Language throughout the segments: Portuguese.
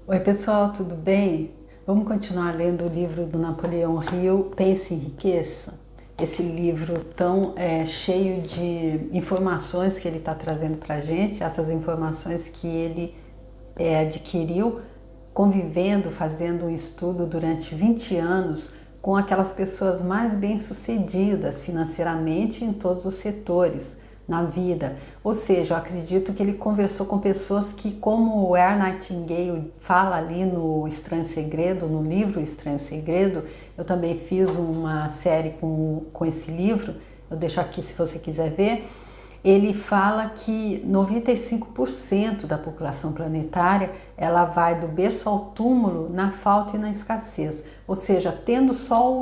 Oi pessoal, tudo bem? Vamos continuar lendo o livro do Napoleão Hill, Pense e Enriqueça. Esse livro tão cheio de informações que ele está trazendo para a gente, essas informações que ele adquiriu convivendo, fazendo um estudo durante 20 anos com aquelas pessoas mais bem-sucedidas financeiramente em todos os setores na vida. Ou seja, eu acredito que ele conversou com pessoas que, como o Earl Nightingale fala ali no Estranho Segredo, no livro Estranho Segredo, eu também fiz uma série com esse livro, eu deixo aqui se você quiser ver. Ele fala que 95% da população planetária ela vai do berço ao túmulo na falta e na escassez, ou seja, tendo só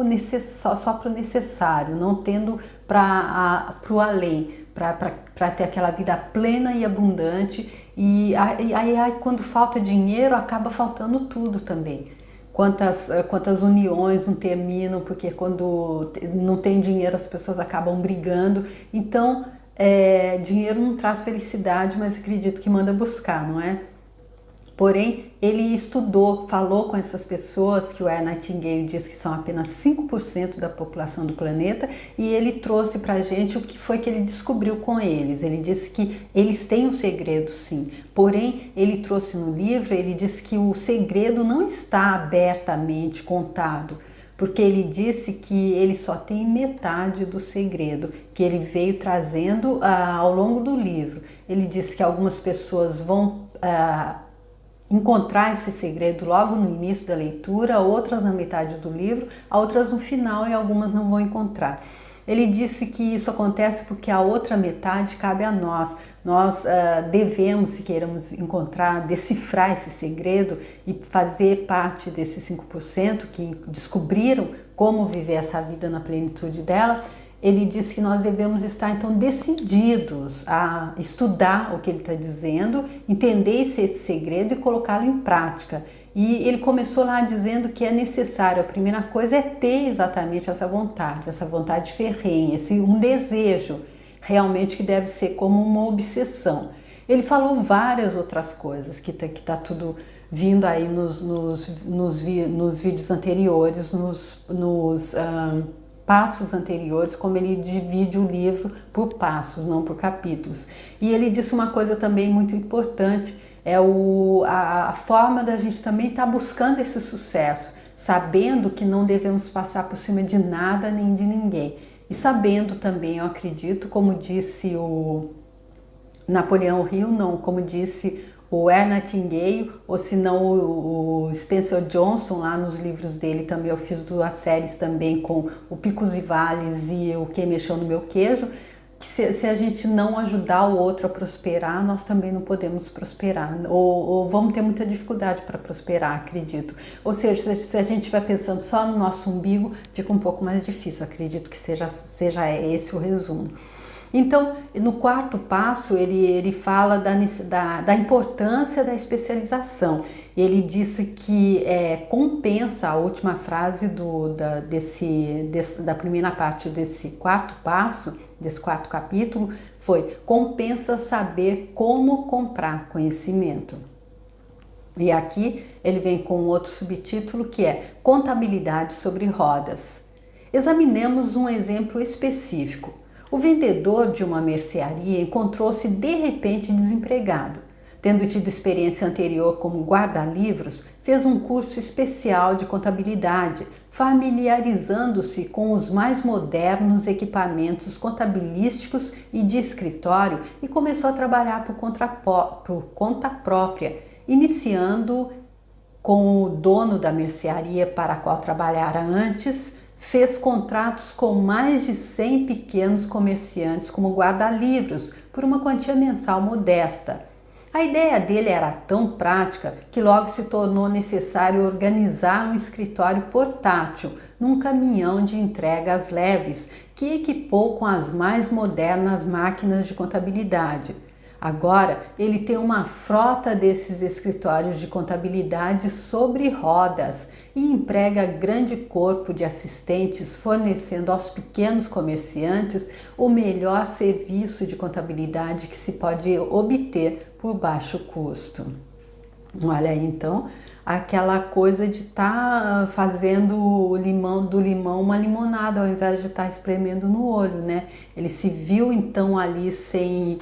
para o necessário, não tendo para o além, para ter aquela vida plena e abundante. E aí quando falta dinheiro acaba faltando tudo também. Quantas uniões não terminam, porque quando não tem dinheiro as pessoas acabam brigando. Então, dinheiro não traz felicidade, mas acredito que manda buscar, não é? Porém, ele estudou, falou com essas pessoas, que o Earl Nightingale diz que são apenas 5% da população do planeta, e ele trouxe para a gente o que foi que ele descobriu com eles. Ele disse que eles têm um segredo, sim, porém, ele trouxe no livro, ele disse que o segredo não está abertamente contado, porque ele disse que ele só tem metade do segredo, que ele veio trazendo ao longo do livro. Ele disse que algumas pessoas vão encontrar esse segredo logo no início da leitura, outras na metade do livro, outras no final e algumas não vão encontrar. Ele disse que isso acontece porque a outra metade cabe a nós. Nós devemos, se queiramos encontrar, decifrar esse segredo e fazer parte desses 5% que descobriram como viver essa vida na plenitude dela. Ele disse que nós devemos estar então decididos a estudar o que ele está dizendo, entender esse segredo e colocá-lo em prática. E ele começou lá dizendo que é necessário, a primeira coisa é ter exatamente essa vontade ferrenha, um desejo realmente que deve ser como uma obsessão. Ele falou várias outras coisas que tá tudo vindo aí nos vídeos anteriores, nos passos anteriores, como ele divide o livro por passos, não por capítulos. E ele disse uma coisa também muito importante, a forma da gente também estar buscando esse sucesso, sabendo que não devemos passar por cima de nada nem de ninguém. E sabendo também, eu acredito, como disse o Napoleão Hill, não, como disse o Earl Nightingale, ou se não o Spencer Johnson, lá nos livros dele também, eu fiz duas séries também com o Picos e Vales e o Quem Mexeu no Meu Queijo, que se a gente não ajudar o outro a prosperar, nós também não podemos prosperar, ou vamos ter muita dificuldade para prosperar, acredito. Ou seja, se a gente estiver pensando só no nosso umbigo, fica um pouco mais difícil, acredito que seja esse o resumo. Então, no quarto passo, ele fala da importância da especialização. Ele disse que compensa, a última frase da primeira parte desse quarto passo, desse quarto capítulo, foi: compensa saber como comprar conhecimento. E aqui ele vem com outro subtítulo que é Contabilidade sobre rodas. Examinemos um exemplo específico. O vendedor de uma mercearia encontrou-se de repente desempregado. Tendo tido experiência anterior como guarda-livros, fez um curso especial de contabilidade, familiarizando-se com os mais modernos equipamentos contabilísticos e de escritório e começou a trabalhar por conta própria, iniciando com o dono da mercearia para a qual trabalhara antes. Fez contratos com mais de 100 pequenos comerciantes como guarda-livros por uma quantia mensal modesta. A ideia dele era tão prática que logo se tornou necessário organizar um escritório portátil num caminhão de entregas leves que equipou com as mais modernas máquinas de contabilidade. Agora, ele tem uma frota desses escritórios de contabilidade sobre rodas e emprega grande corpo de assistentes, fornecendo aos pequenos comerciantes o melhor serviço de contabilidade que se pode obter por baixo custo. Olha aí então aquela coisa de estar fazendo do limão uma limonada ao invés de estar espremendo no olho, né? Ele se viu então ali sem,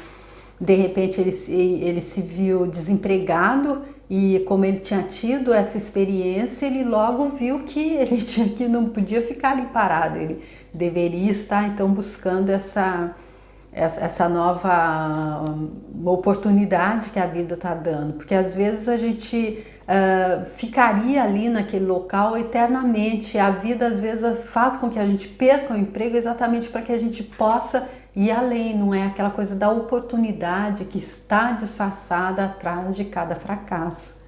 de repente ele se viu desempregado e como ele tinha tido essa experiência, ele logo viu que que não podia ficar ali parado, ele deveria estar então buscando essa nova oportunidade que a vida está dando, porque às vezes a gente ficaria ali naquele local eternamente. A vida às vezes faz com que a gente perca o emprego exatamente para que a gente possa ir além, não é aquela coisa da oportunidade que está disfarçada atrás de cada fracasso.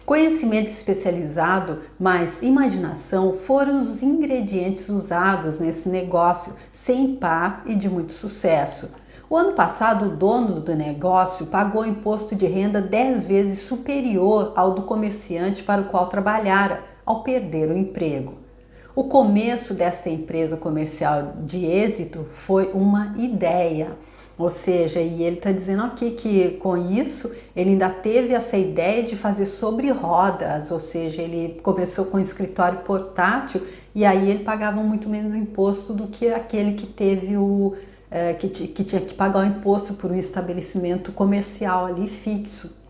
Conhecimento especializado mais imaginação foram os ingredientes usados nesse negócio sem par e de muito sucesso. O ano passado, o dono do negócio pagou imposto de renda 10 vezes superior ao do comerciante para o qual trabalhara, ao perder o emprego. O começo desta empresa comercial de êxito foi uma ideia. Ou seja, e ele está dizendo aqui que com isso ele ainda teve essa ideia de fazer sobre rodas, ou seja, ele começou com um escritório portátil e aí ele pagava muito menos imposto do que aquele que teve que tinha que pagar o imposto por um estabelecimento comercial ali fixo.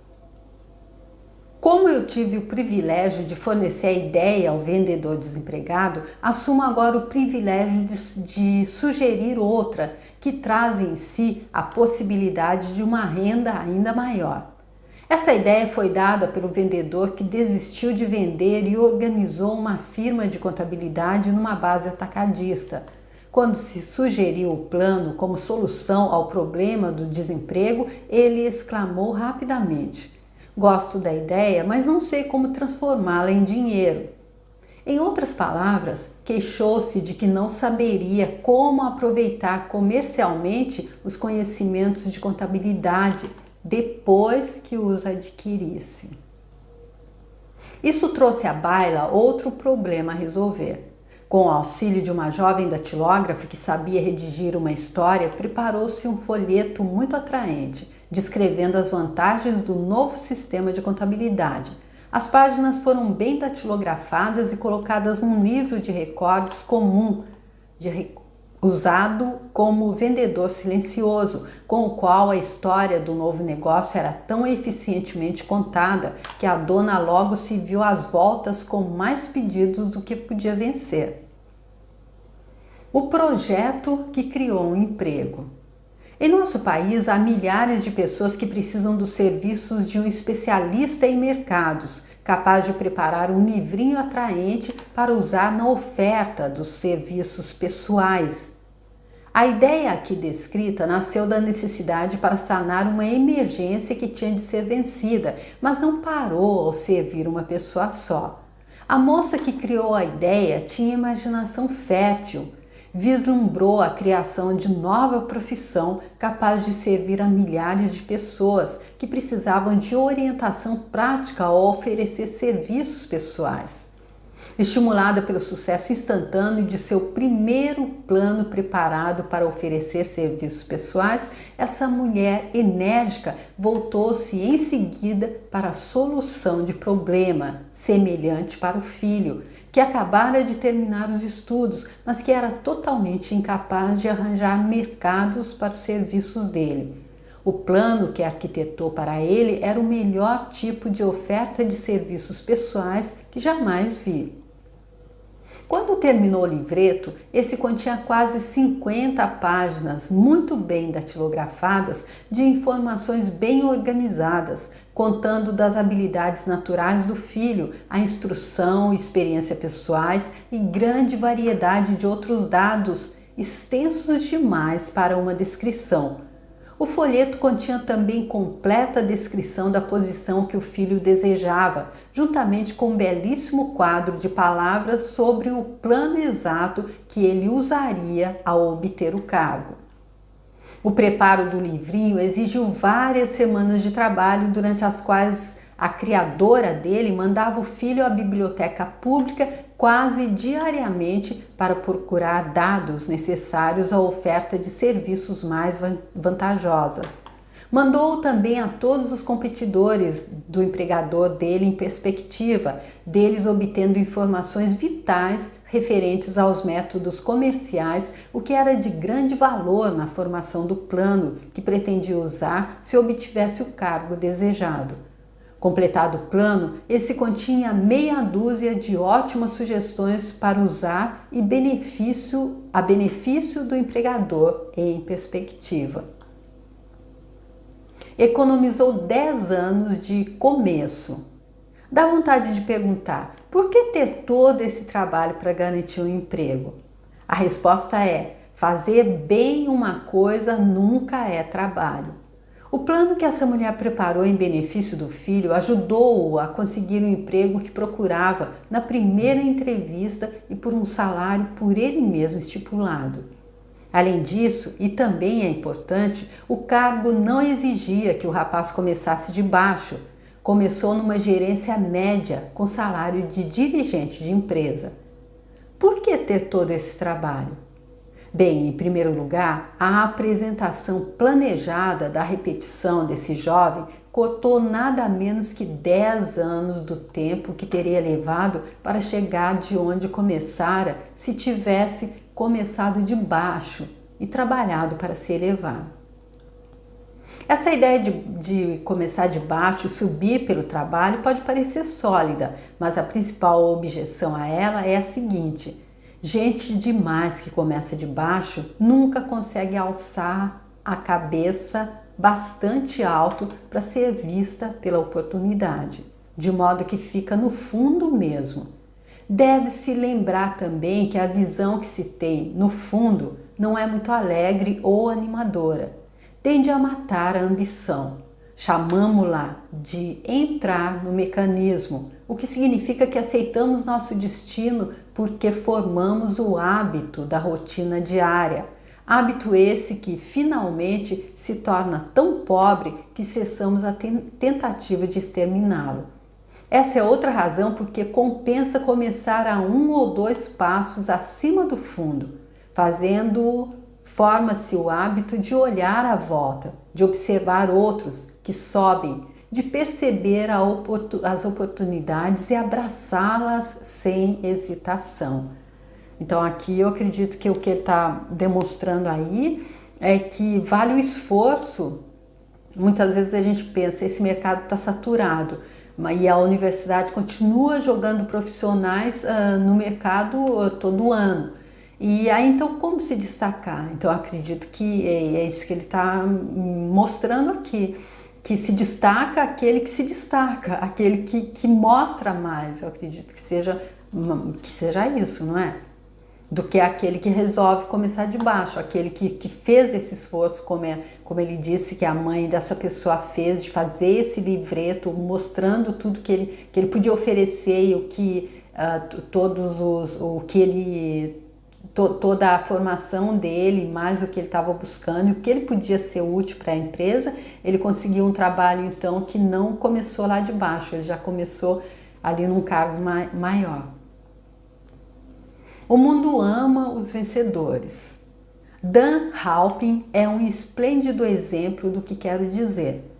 Como eu tive o privilégio de fornecer a ideia ao vendedor desempregado, assumo agora o privilégio de sugerir outra que traz em si a possibilidade de uma renda ainda maior. Essa ideia foi dada pelo vendedor que desistiu de vender e organizou uma firma de contabilidade numa base atacadista. Quando se sugeriu o plano como solução ao problema do desemprego, ele exclamou rapidamente: "Gosto da ideia, mas não sei como transformá-la em dinheiro." Em outras palavras, queixou-se de que não saberia como aproveitar comercialmente os conhecimentos de contabilidade depois que os adquirisse. Isso trouxe à baila outro problema a resolver. Com o auxílio de uma jovem datilógrafa que sabia redigir uma história, preparou-se um folheto muito atraente, descrevendo as vantagens do novo sistema de contabilidade. As páginas foram bem datilografadas e colocadas num livro de recordes comum, usado como vendedor silencioso, com o qual a história do novo negócio era tão eficientemente contada que a dona logo se viu às voltas com mais pedidos do que podia vencer. O projeto que criou um emprego. Em nosso país, há milhares de pessoas que precisam dos serviços de um especialista em mercados, capaz de preparar um livrinho atraente para usar na oferta dos serviços pessoais. A ideia aqui descrita nasceu da necessidade para sanar uma emergência que tinha de ser vencida, mas não parou ao servir uma pessoa só. A moça que criou a ideia tinha imaginação fértil, vislumbrou a criação de nova profissão capaz de servir a milhares de pessoas que precisavam de orientação prática ao oferecer serviços pessoais. Estimulada pelo sucesso instantâneo de seu primeiro plano preparado para oferecer serviços pessoais, essa mulher enérgica voltou-se em seguida para a solução de problema semelhante para o filho, que acabara de terminar os estudos, mas que era totalmente incapaz de arranjar mercados para os serviços dele. O plano que arquitetou para ele era o melhor tipo de oferta de serviços pessoais que jamais vi. Quando terminou o livreto, esse continha quase 50 páginas muito bem datilografadas de informações bem organizadas, contando das habilidades naturais do filho, a instrução e experiência pessoais e grande variedade de outros dados, extensos demais para uma descrição. O folheto continha também completa descrição da posição que o filho desejava, juntamente com um belíssimo quadro de palavras sobre o plano exato que ele usaria ao obter o cargo. O preparo do livrinho exigiu várias semanas de trabalho, durante as quais a criadora dele mandava o filho à biblioteca pública quase diariamente para procurar dados necessários à oferta de serviços mais vantajosas. Mandou também a todos os competidores do empregador dele em perspectiva, deles obtendo informações vitais referentes aos métodos comerciais, o que era de grande valor na formação do plano que pretendia usar se obtivesse o cargo desejado. Completado o plano, esse continha meia dúzia de ótimas sugestões para usar a benefício do empregador em perspectiva. Economizou 10 anos de começo. Dá vontade de perguntar, por que ter todo esse trabalho para garantir um emprego? A resposta é, fazer bem uma coisa nunca é trabalho. O plano que essa mulher preparou em benefício do filho ajudou-o a conseguir o emprego que procurava na primeira entrevista e por um salário por ele mesmo estipulado. Além disso, e também é importante, o cargo não exigia que o rapaz começasse de baixo. Começou numa gerência média, com salário de dirigente de empresa. Por que ter todo esse trabalho? Bem, em primeiro lugar, a apresentação planejada da repetição desse jovem cortou nada menos que 10 anos do tempo que teria levado para chegar de onde começara se tivesse começado de baixo e trabalhado para se elevar. Essa ideia de começar de baixo e subir pelo trabalho pode parecer sólida, mas a principal objeção a ela é a seguinte: gente demais que começa de baixo nunca consegue alçar a cabeça bastante alto para ser vista pela oportunidade, de modo que fica no fundo mesmo. Deve-se lembrar também que a visão que se tem, no fundo, não é muito alegre ou animadora. Tende a matar a ambição. Chamamo-la de entrar no mecanismo, o que significa que aceitamos nosso destino porque formamos o hábito da rotina diária. Hábito esse que finalmente se torna tão pobre que cessamos a tentativa de exterminá-lo. Essa é outra razão porque compensa começar a 1 ou 2 passos acima do fundo. Fazendo, forma-se o hábito de olhar à volta, de observar outros que sobem, de perceber as oportunidades e abraçá-las sem hesitação. Então aqui eu acredito que o que ele está demonstrando aí é que vale o esforço. Muitas vezes a gente pensa, esse mercado está saturado, e a universidade continua jogando profissionais no mercado todo ano. E aí então como se destacar? Então eu acredito que é isso que ele está mostrando aqui, que se destaca aquele que se destaca, aquele que mostra mais. Eu acredito que seja isso, não é? Do que aquele que resolve começar de baixo, aquele que fez esse esforço, como ele disse que a mãe dessa pessoa fez, de fazer esse livreto mostrando tudo que ele podia oferecer e o que toda a formação dele, mais o que ele estava buscando e o que ele podia ser útil para a empresa. Ele conseguiu um trabalho então que não começou lá de baixo, ele já começou ali num cargo maior. O mundo ama os vencedores. Dan Halpin é um esplêndido exemplo do que quero dizer.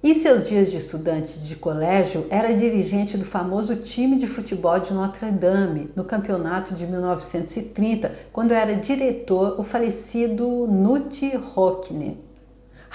Em seus dias de estudante de colégio, era dirigente do famoso time de futebol de Notre Dame, no campeonato de 1930, quando era diretor o falecido Knut Rockne.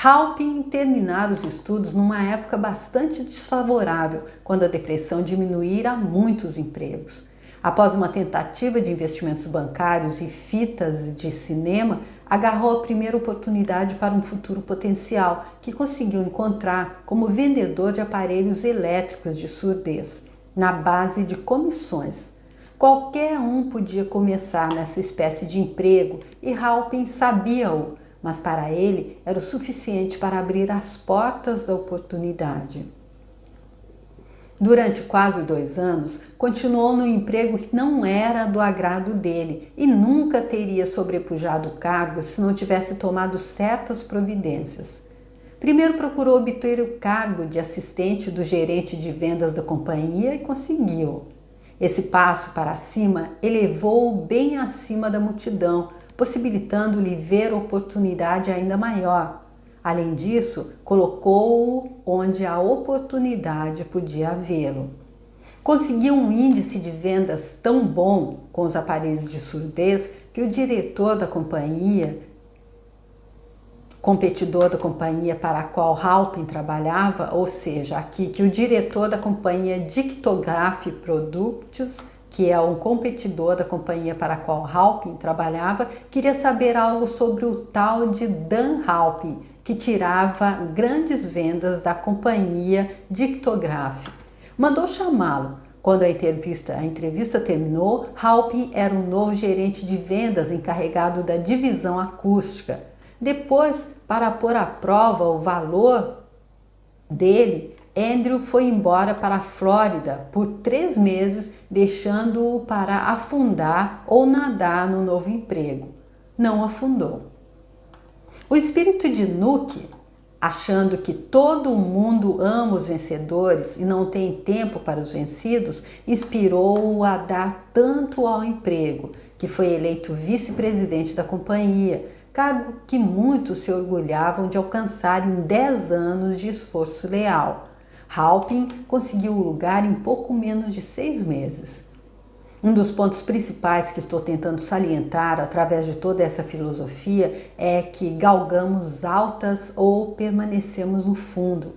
Halpin terminara os estudos numa época bastante desfavorável, quando a depressão diminuíra muitos empregos. Após uma tentativa de investimentos bancários e fitas de cinema, agarrou a primeira oportunidade para um futuro potencial, que conseguiu encontrar como vendedor de aparelhos elétricos de surdez, na base de comissões. Qualquer um podia começar nessa espécie de emprego e Halpin sabia-o, mas para ele era o suficiente para abrir as portas da oportunidade. Durante quase 2 anos, continuou no emprego que não era do agrado dele e nunca teria sobrepujado o cargo se não tivesse tomado certas providências. Primeiro procurou obter o cargo de assistente do gerente de vendas da companhia e conseguiu. Esse passo para cima elevou-o bem acima da multidão, possibilitando-lhe ver oportunidade ainda maior. Além disso, colocou-o onde a oportunidade podia havê-lo. Conseguiu um índice de vendas tão bom com os aparelhos de surdez que o diretor da companhia, competidor da companhia para a qual Halpin trabalhava, ou seja, aqui que o diretor da companhia Dictograph Products, que é um competidor da companhia para a qual Halpin trabalhava, queria saber algo sobre o tal de Dan Halpin, que tirava grandes vendas da companhia Dictograph. Mandou chamá-lo. Quando a entrevista terminou, Halpin era o novo gerente de vendas encarregado da divisão acústica. Depois, para pôr à prova o valor dele, Andrew foi embora para a Flórida por 3 meses, deixando-o para afundar ou nadar no novo emprego. Não afundou. O espírito de Nuke, achando que todo mundo ama os vencedores e não tem tempo para os vencidos, inspirou-o a dar tanto ao emprego, que foi eleito vice-presidente da companhia, cargo que muitos se orgulhavam de alcançar em 10 anos de esforço leal. Halpin conseguiu o lugar em pouco menos de 6 meses. Um dos pontos principais que estou tentando salientar através de toda essa filosofia é que galgamos altas ou permanecemos no fundo,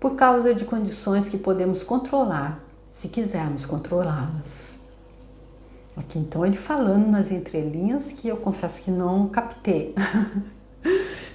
por causa de condições que podemos controlar, se quisermos controlá-las. Aqui então ele falando nas entrelinhas que eu confesso que não captei.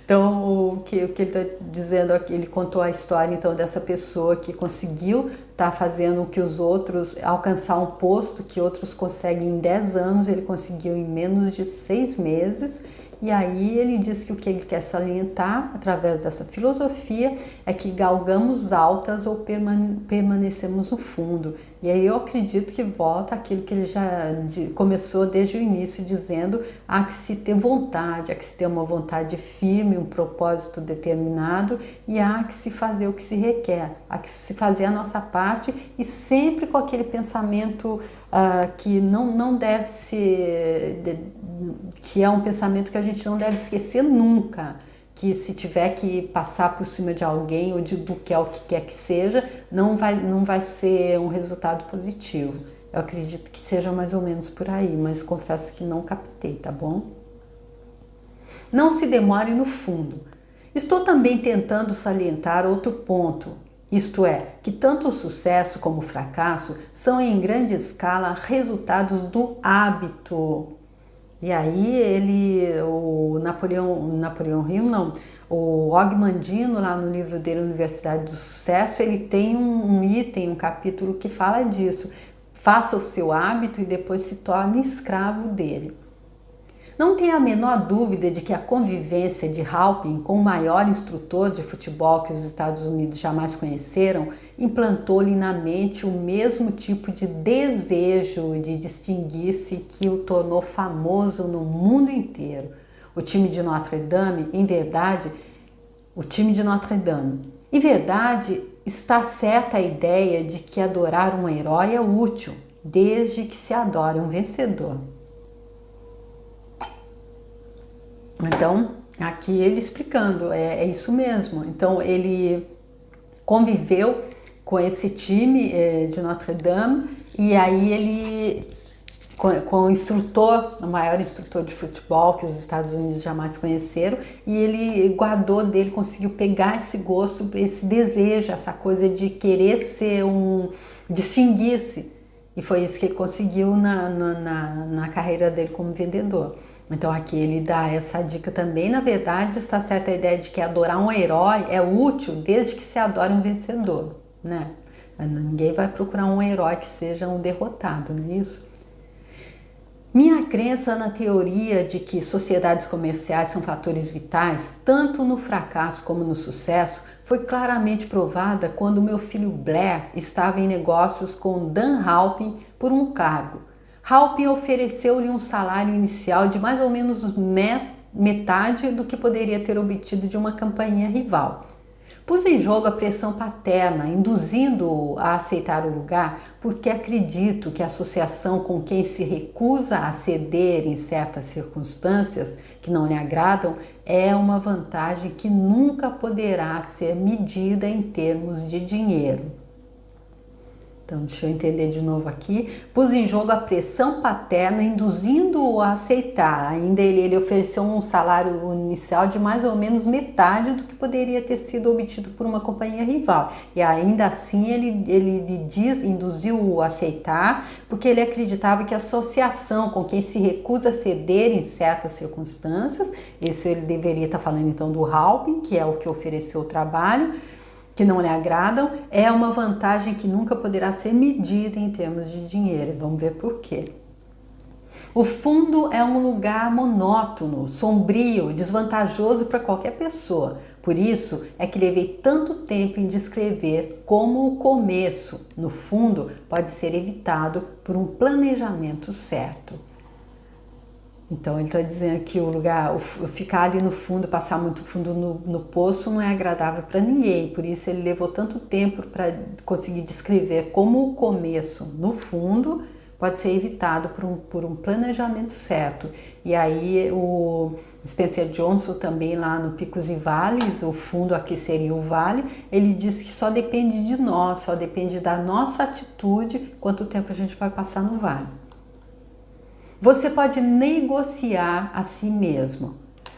Então o que ele está dizendo aqui, ele contou a história então dessa pessoa que conseguiu estar fazendo o que os outros, alcançar um posto que outros conseguem em 10 anos, ele conseguiu em menos de 6 meses. E aí ele diz que o que ele quer salientar através dessa filosofia é que galgamos altas ou permanecemos no fundo. E aí eu acredito que volta aquilo que ele já começou desde o início dizendo: há que se ter vontade, há que se ter uma vontade firme, um propósito determinado e há que se fazer o que se requer, há que se fazer a nossa parte e sempre com aquele pensamento que não deve ser, que é um pensamento que a gente não deve esquecer nunca, que se tiver que passar por cima de alguém ou do que é o que quer que seja, não vai ser um resultado positivo. Eu acredito que seja mais ou menos por aí, mas confesso que não captei, tá bom? Não se demore no fundo. Estou também tentando salientar outro ponto. Isto é, que tanto o sucesso como o fracasso são em grande escala resultados do hábito. E aí o Napoleão Hill, não, o Og Mandino, lá no livro dele, Universidade do Sucesso, ele tem um item, um capítulo que fala disso. Faça o seu hábito e depois se torne escravo dele. Não tenha a menor dúvida de que a convivência de Halpin com o maior instrutor de futebol que os Estados Unidos jamais conheceram implantou-lhe na mente o mesmo tipo de desejo de distinguir-se que o tornou famoso no mundo inteiro. O time de Notre Dame, em verdade, está certa a ideia de que adorar um herói é útil, desde que se adore um vencedor. Então, aqui ele explicando, é isso mesmo. Então, ele conviveu com esse time de Notre Dame e aí ele, com o instrutor, o maior instrutor de futebol que os Estados Unidos jamais conheceram, e ele guardou dele, conseguiu pegar esse gosto, esse desejo, essa coisa de querer ser distinguir-se. E foi isso que ele conseguiu na carreira dele como vendedor. Então aqui ele dá essa dica também. Na verdade, está certa a ideia de que adorar um herói é útil desde que se adore um vencedor, né? Ninguém vai procurar um herói que seja um derrotado, não é isso? Minha crença na teoria de que sociedades comerciais são fatores vitais, tanto no fracasso como no sucesso, foi claramente provada quando meu filho Blair estava em negócios com Dan Halpin por um cargo. Halpin ofereceu-lhe um salário inicial de mais ou menos metade do que poderia ter obtido de uma companhia rival. Pus em jogo a pressão paterna, induzindo-o a aceitar o lugar, porque acredito que a associação com quem se recusa a ceder em certas circunstâncias que não lhe agradam é uma vantagem que nunca poderá ser medida em termos de dinheiro. Então, deixa eu entender de novo aqui. Pus em jogo a pressão paterna, induzindo-o a aceitar. Ainda ele ofereceu um salário inicial de mais ou menos metade do que poderia ter sido obtido por uma companhia rival. E ainda assim ele induziu-o a aceitar, porque ele acreditava que a associação com quem se recusa a ceder em certas circunstâncias, isso ele deveria estar falando então do Halpin, que é o que ofereceu o trabalho, que não lhe agradam, é uma vantagem que nunca poderá ser medida em termos de dinheiro. Vamos ver por quê. O fundo é um lugar monótono, sombrio, desvantajoso para qualquer pessoa. Por isso é que levei tanto tempo em descrever como o começo, no fundo, pode ser evitado por um planejamento certo. Então ele está dizendo que o lugar, ficar ali no fundo, passar muito fundo no poço não é agradável para ninguém. Por isso ele levou tanto tempo para conseguir descrever como o começo no fundo pode ser evitado por um planejamento certo. E aí o Spencer Johnson também lá no Picos e Vales, o fundo aqui seria o vale, ele diz que só depende de nós, só depende da nossa atitude quanto tempo a gente vai passar no vale. Você pode negociar a si mesmo.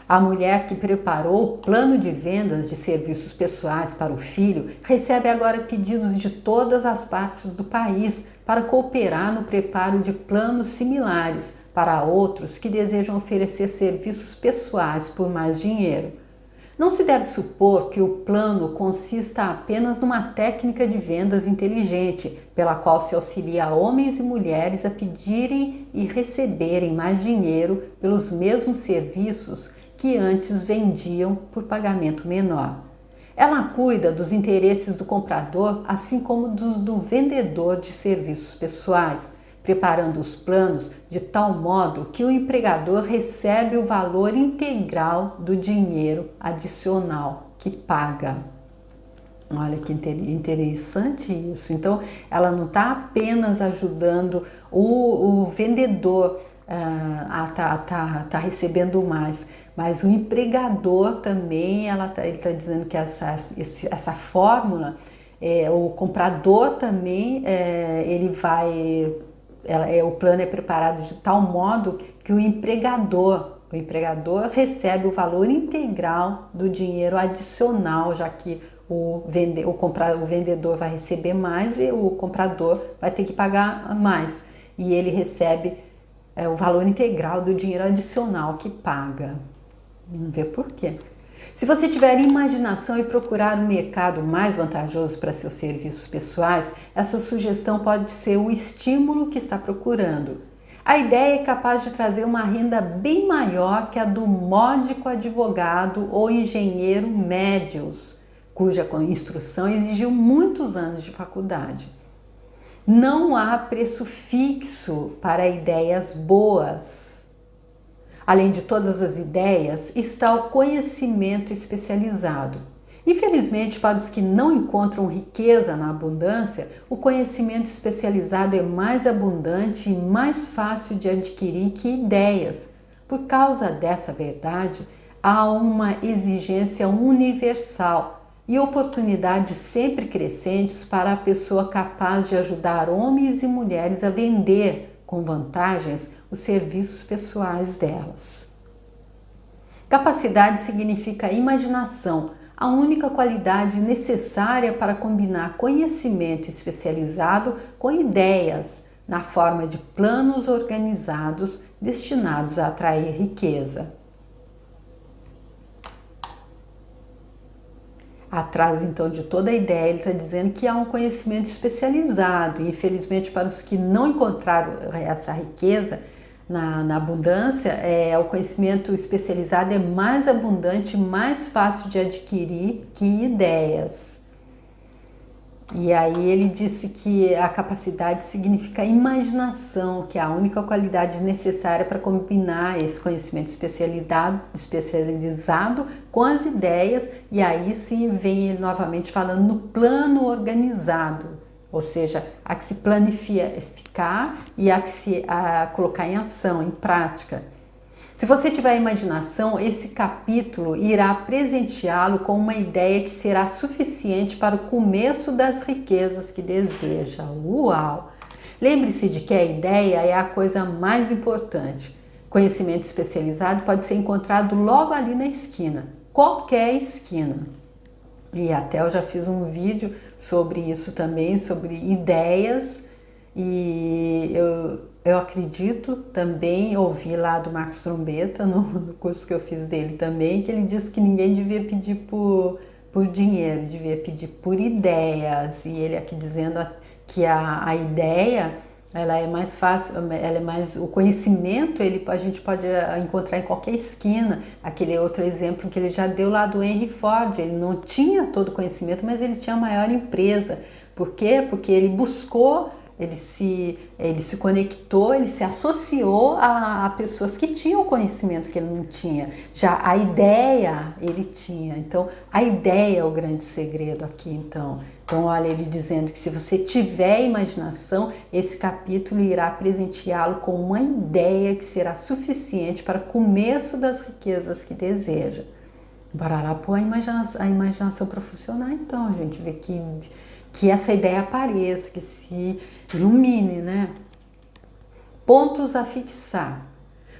A mulher que preparou o plano de vendas de serviços pessoais para o filho recebe agora pedidos de todas as partes do país para cooperar no preparo de planos similares para outros que desejam oferecer serviços pessoais por mais dinheiro. Não se deve supor que o plano consista apenas numa técnica de vendas inteligente, pela qual se auxilia homens e mulheres a pedirem e receberem mais dinheiro pelos mesmos serviços que antes vendiam por pagamento menor. Ela cuida dos interesses do comprador, assim como dos do vendedor de serviços pessoais, preparando os planos de tal modo que o empregador recebe o valor integral do dinheiro adicional que paga. Olha que interessante isso. Então, ela não está apenas ajudando o vendedor a tá recebendo mais, mas o empregador também, ele está dizendo que essa fórmula, o comprador também, o plano é preparado de tal modo que o empregador recebe o valor integral do dinheiro adicional, já que o vendedor vai receber mais e o comprador vai ter que pagar mais. E ele recebe o valor integral do dinheiro adicional que paga. Vamos ver por quê. Se você tiver imaginação e procurar um mercado mais vantajoso para seus serviços pessoais, essa sugestão pode ser o estímulo que está procurando. A ideia é capaz de trazer uma renda bem maior que a do módico advogado ou engenheiro médios, cuja instrução exigiu muitos anos de faculdade. Não há preço fixo para ideias boas. Além de todas as ideias, está o conhecimento especializado. Infelizmente, para os que não encontram riqueza na abundância, o conhecimento especializado é mais abundante e mais fácil de adquirir que ideias. Por causa dessa verdade, há uma exigência universal e oportunidades sempre crescentes para a pessoa capaz de ajudar homens e mulheres a vender, com vantagens, os serviços pessoais delas. Capacidade significa imaginação, a única qualidade necessária para combinar conhecimento especializado com ideias, na forma de planos organizados destinados a atrair riqueza. Atrás, então, de toda a ideia, ele está dizendo que há um conhecimento especializado e, infelizmente, para os que não encontraram essa riqueza na abundância, o conhecimento especializado é mais abundante, mais fácil de adquirir que ideias. E aí ele disse que a capacidade significa imaginação, que é a única qualidade necessária para combinar esse conhecimento especializado com as ideias, e aí sim vem ele novamente falando no plano organizado, ou seja, a que se planificar e a que se colocar em ação, em prática. Se você tiver imaginação, esse capítulo irá presenteá-lo com uma ideia que será suficiente para o começo das riquezas que deseja. Uau! Lembre-se de que a ideia é a coisa mais importante. Conhecimento especializado pode ser encontrado logo ali na esquina, qualquer esquina. E até eu já fiz um vídeo sobre isso também, sobre ideias, e eu acredito também, ouvi lá do Marcos Trombetta, no curso que eu fiz dele também, que ele disse que ninguém devia pedir por dinheiro, devia pedir por ideias, e ele aqui dizendo que a ideia, ela é mais fácil, ela é mais, o conhecimento a gente pode encontrar em qualquer esquina. Aquele outro exemplo que ele já deu lá do Henry Ford, ele não tinha todo o conhecimento, mas ele tinha a maior empresa. Por quê? Porque ele buscou, ele se conectou, ele se associou a pessoas que tinham conhecimento que ele não tinha. Já a ideia ele tinha. Então, a ideia é o grande segredo aqui, então. Então, olha, ele dizendo que se você tiver imaginação, esse capítulo irá presenteá-lo com uma ideia que será suficiente para o começo das riquezas que deseja. Bora lá pôr a imaginação para funcionar, então, a gente vê que essa ideia apareça, que se ilumine, né? Pontos a fixar.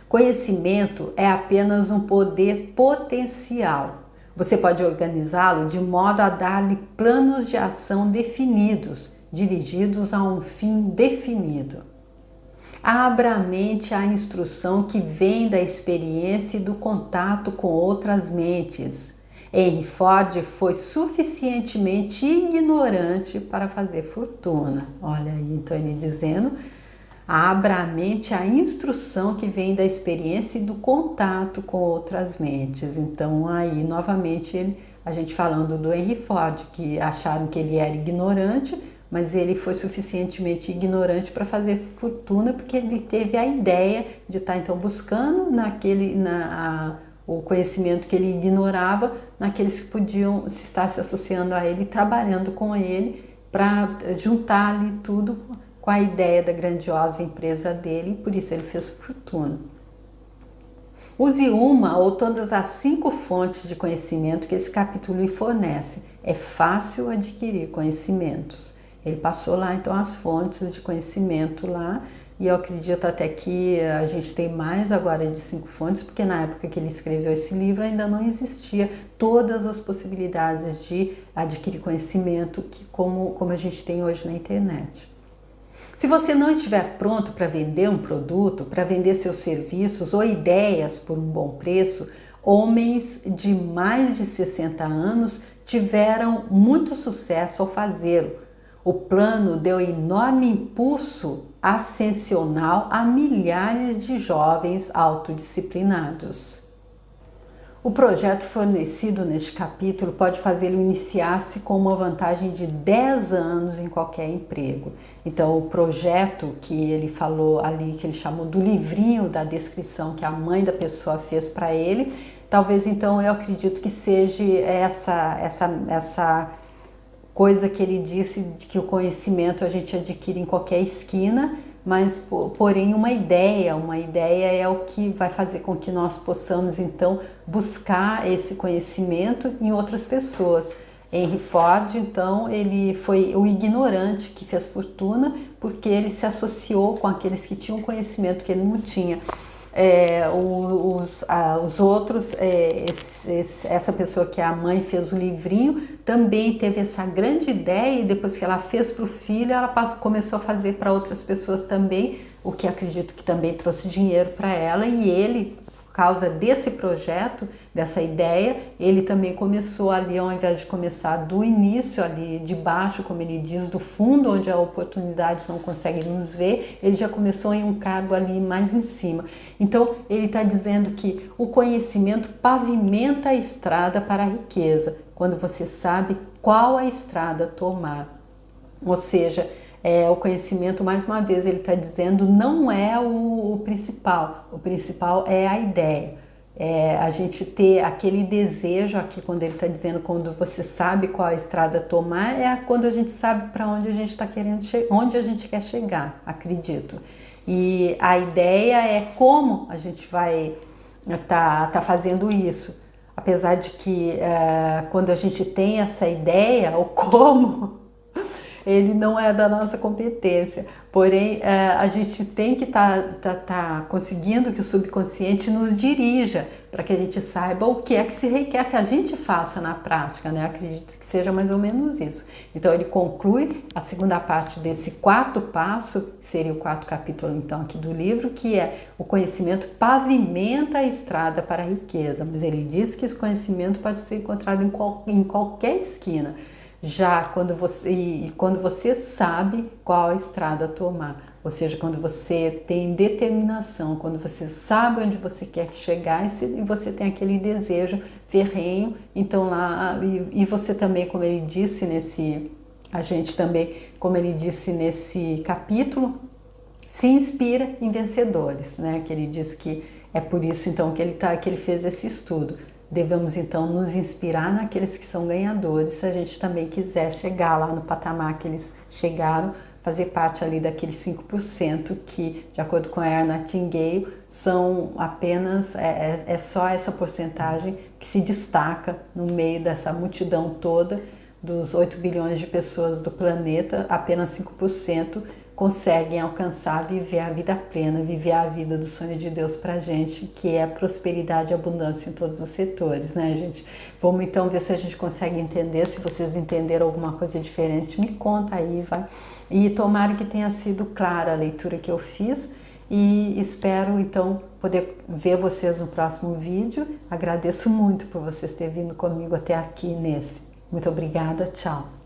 Conhecimento é apenas um poder potencial. Você pode organizá-lo de modo a dar-lhe planos de ação definidos, dirigidos a um fim definido. Abra a mente à instrução que vem da experiência e do contato com outras mentes. Henry Ford foi suficientemente ignorante para fazer fortuna. Olha aí, então ele dizendo, abra a mente à instrução que vem da experiência e do contato com outras mentes. Então aí, novamente, a gente falando do Henry Ford, que acharam que ele era ignorante, mas ele foi suficientemente ignorante para fazer fortuna, porque ele teve a ideia de estar então buscando o conhecimento que ele ignorava naqueles que podiam se estar se associando a ele, trabalhando com ele para juntar ali tudo com a ideia da grandiosa empresa dele, e por isso ele fez fortuna. Use uma ou todas as 5 fontes de conhecimento que esse capítulo lhe fornece. É fácil adquirir conhecimentos. Ele passou lá então as fontes de conhecimento lá, e eu acredito até que a gente tem mais agora de 5 fontes, porque na época que ele escreveu esse livro ainda não existia todas as possibilidades de adquirir conhecimento como a gente tem hoje na internet. Se você não estiver pronto para vender um produto, para vender seus serviços ou ideias por um bom preço, homens de mais de 60 anos tiveram muito sucesso ao fazê-lo. O plano deu enorme impulso ascensional a milhares de jovens autodisciplinados. O projeto fornecido neste capítulo pode fazê-lo iniciar-se com uma vantagem de 10 anos em qualquer emprego. Então, o projeto que ele falou ali, que ele chamou do livrinho da descrição que a mãe da pessoa fez para ele, talvez então eu acredito que seja essa coisa que ele disse de que o conhecimento a gente adquire em qualquer esquina, mas porém uma ideia é o que vai fazer com que nós possamos então buscar esse conhecimento em outras pessoas. Henry Ford, então, ele foi o ignorante que fez fortuna porque ele se associou com aqueles que tinham conhecimento que ele não tinha. Os outros, essa pessoa que a mãe fez o livrinho, também teve essa grande ideia, e depois que ela fez para o filho, ela começou a fazer para outras pessoas também, o que acredito que também trouxe dinheiro para ela, e ele, por causa desse projeto, dessa ideia, ele também começou ali, ao invés de começar do início ali de baixo, como ele diz, do fundo, onde a oportunidade não consegue nos ver, ele já começou em um cargo ali mais em cima. Então, ele está dizendo que o conhecimento pavimenta a estrada para a riqueza, quando você sabe qual a estrada tomar. Ou seja, o conhecimento, mais uma vez, ele está dizendo, não é o principal é a ideia. A gente ter aquele desejo aqui, quando ele está dizendo, quando você sabe qual a estrada tomar, quando a gente sabe para onde a gente está querendo onde a gente quer chegar, acredito. E a ideia é como a gente vai tá fazendo isso. Apesar de que quando a gente tem essa ideia, o como, ele não é da nossa competência. Porém, a gente tem que tá conseguindo que o subconsciente nos dirija para que a gente saiba o que é que se requer que a gente faça na prática, né? Acredito que seja mais ou menos isso. Então, ele conclui a segunda parte desse quarto passo, que seria o quarto capítulo, então, aqui do livro, que é o conhecimento pavimenta a estrada para a riqueza. Mas ele diz que esse conhecimento pode ser encontrado em qualquer esquina. Já quando você sabe qual a estrada tomar, ou seja, quando você tem determinação, quando você sabe onde você quer chegar e você tem aquele desejo ferrenho, então lá, e você também, como ele disse como ele disse nesse capítulo, se inspira em vencedores, né? Que ele diz que é por isso então que ele fez esse estudo. Devemos então nos inspirar naqueles que são ganhadores, se a gente também quiser chegar lá no patamar que eles chegaram, fazer parte ali daqueles 5% que, de acordo com a Earl Nightingale, são apenas, só essa porcentagem que se destaca no meio dessa multidão toda, dos 8 bilhões de pessoas do planeta, apenas 5% conseguem alcançar, viver a vida plena, viver a vida do sonho de Deus pra gente, que é prosperidade e abundância em todos os setores, né, gente? Vamos então ver se a gente consegue entender. Se vocês entenderam alguma coisa diferente, me conta aí, vai. E tomara que tenha sido clara a leitura que eu fiz e espero então poder ver vocês no próximo vídeo. Agradeço muito por vocês terem vindo comigo até aqui nesse. Muito obrigada, tchau!